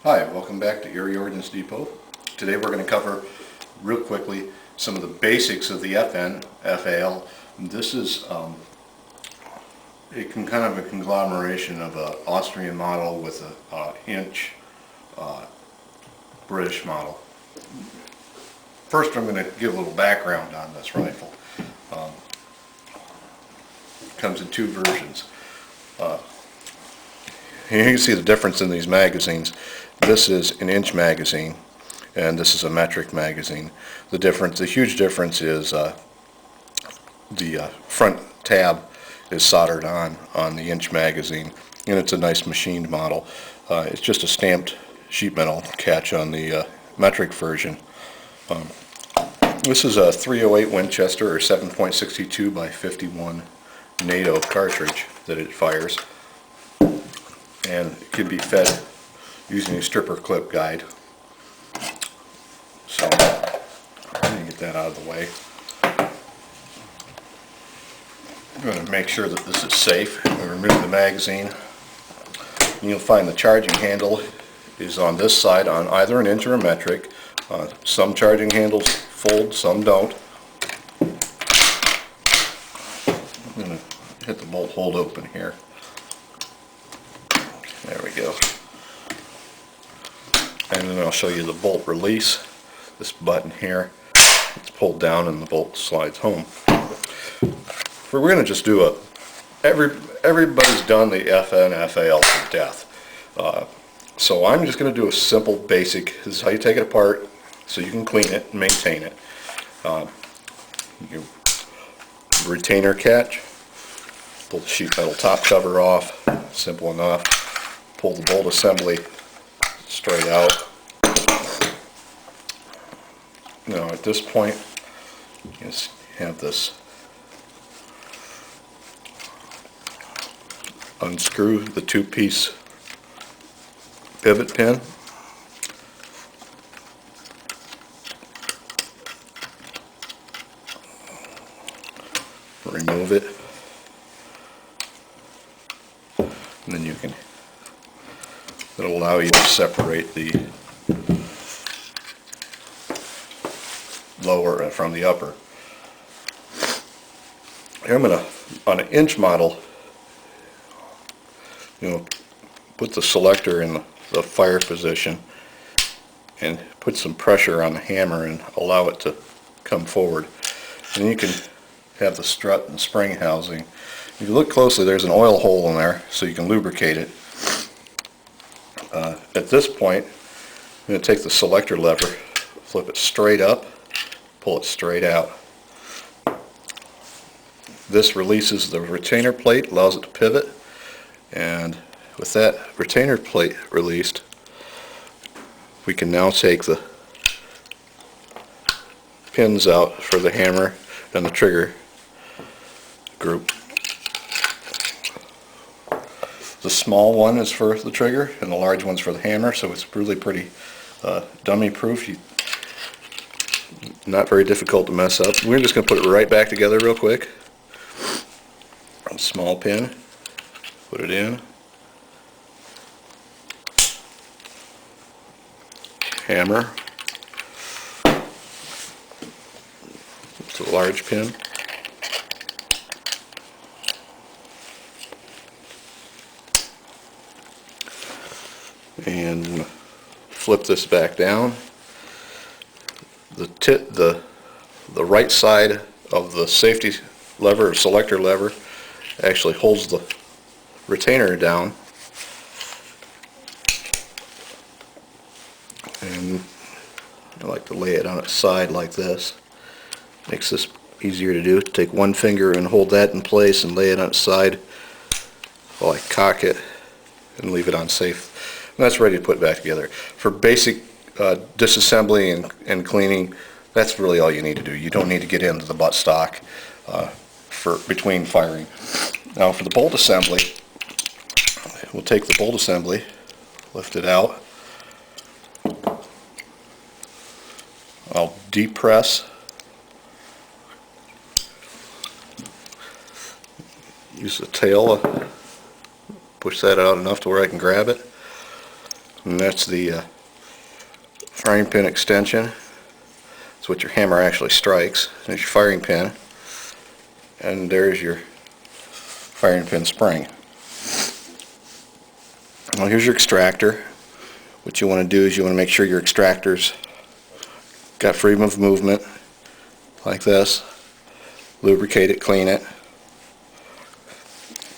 Hi, welcome back to Erie Ordnance Depot. Today we're going to cover real quickly some of the basics of the Fn-Fal. This is kind of a conglomeration of an Austrian model with an inch British model. First I'm going to give a little background on this rifle. It comes in two versions. Here you can see the difference in these magazines. This is an inch magazine and this is a metric magazine. The huge difference is the front tab is soldered on the inch magazine, and it's a nice machined model. It's just a stamped sheet metal catch on the metric version. This is a 308 Winchester or 7.62 by 51 NATO cartridge that it fires, and it can be fed using a stripper clip guide. So I'm going to get that out of the way. I'm going to make sure that this is safe. We remove the magazine. And you'll find the charging handle is on this side on either an inch or a metric. Some charging handles fold, some don't. I'm going to hit the bolt hold open here. There we go. And then I'll show you the bolt release. This button here, it's pulled down and the bolt slides home. We're going to just do everybody's done the Fn-Fal to death. So I'm just going to do a simple basic. This is how you take it apart so you can clean it and maintain it. Your retainer catch, pull the sheet metal top cover off, simple enough. Pull the bolt assembly straight out. Now at this point you have this, unscrew the two-piece pivot pin, remove it, and then it'll allow you to separate the lower from the upper. Here I'm going to, on an inch model, put the selector in the fire position and put some pressure on the hammer and allow it to come forward. And you can have the strut and spring housing. If you look closely, there's an oil hole in there so you can lubricate it. At this point, I'm going to take the selector lever, flip it straight up, pull it straight out. This releases the retainer plate, allows it to pivot, and with that retainer plate released, we can now take the pins out for the hammer and the trigger group. The small one is for the trigger and the large one's for the hammer, so it's really pretty dummy proof. Not very difficult to mess up. We're just going to put it right back together real quick. Small pin, put it in, hammer, it's a large pin, and flip this back down. The right side of the safety lever or selector lever actually holds the retainer down, and I like to lay it on its side like this. Makes this easier to do. Take one finger and hold that in place and lay it on its side while I cock it and leave it on safe. And that's ready to put back together. For basic disassembly and cleaning, that's really all you need to do. You don't need to get into the butt stock between firing. Now for the bolt assembly, we'll take the bolt assembly, lift it out. I'll depress, use the tail, push that out enough to where I can grab it. And that's the firing pin extension. It's what your hammer actually strikes. There's your firing pin, and there's your firing pin spring. Well, here's your extractor. What you want to do is you want to make sure your extractor's got freedom of movement, like this. Lubricate it, clean it.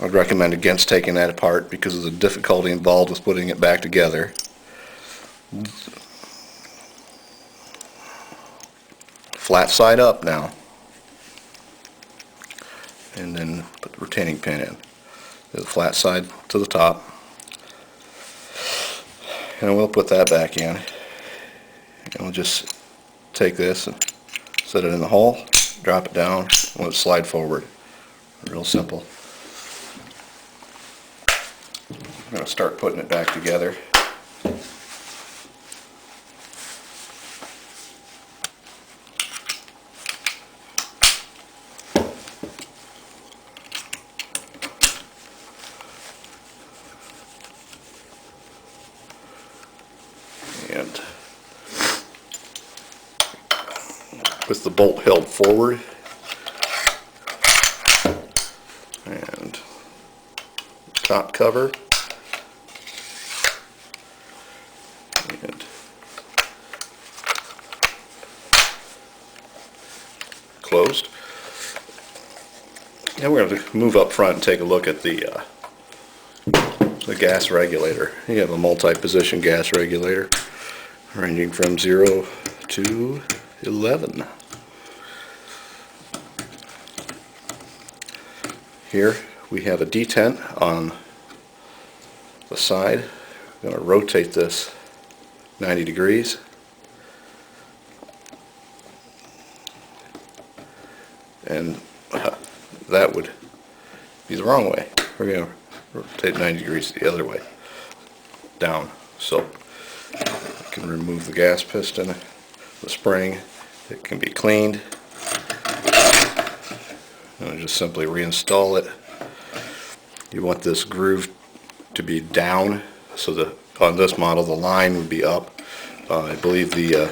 I'd recommend against taking that apart because of the difficulty involved with putting it back together. Flat side up now. And then put the retaining pin in. The flat side to the top. And we'll put that back in. And we'll just take this and set it in the hole, drop it down, and let it slide forward. Real simple. I'm going to start putting it back together. And with the bolt held forward and top cover and closed. Now we're going to move up front and take a look at the gas regulator. You have a multi-position gas regulator ranging from 0 to 11. Here we have a detent on the side. I'm going to rotate this 90 degrees. And that would be the wrong way. We're going to rotate 90 degrees the other way, down. So I can remove the gas piston, the spring. It can be cleaned. And just simply reinstall it. You want this groove to be down, so that on this model the line would be up. I believe the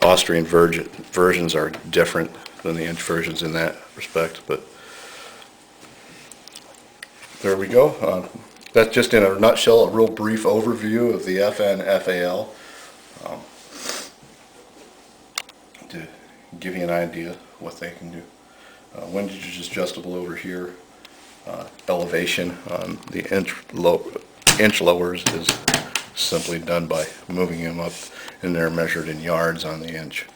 Austrian versions are different than the inch versions in that respect, but there we go. That's just in a nutshell, a real brief overview of the Fn-Fal. To give you an idea what they can do. Windage is adjustable over here. Elevation on the inch lowers is simply done by moving them up, and they're measured in yards on the inch.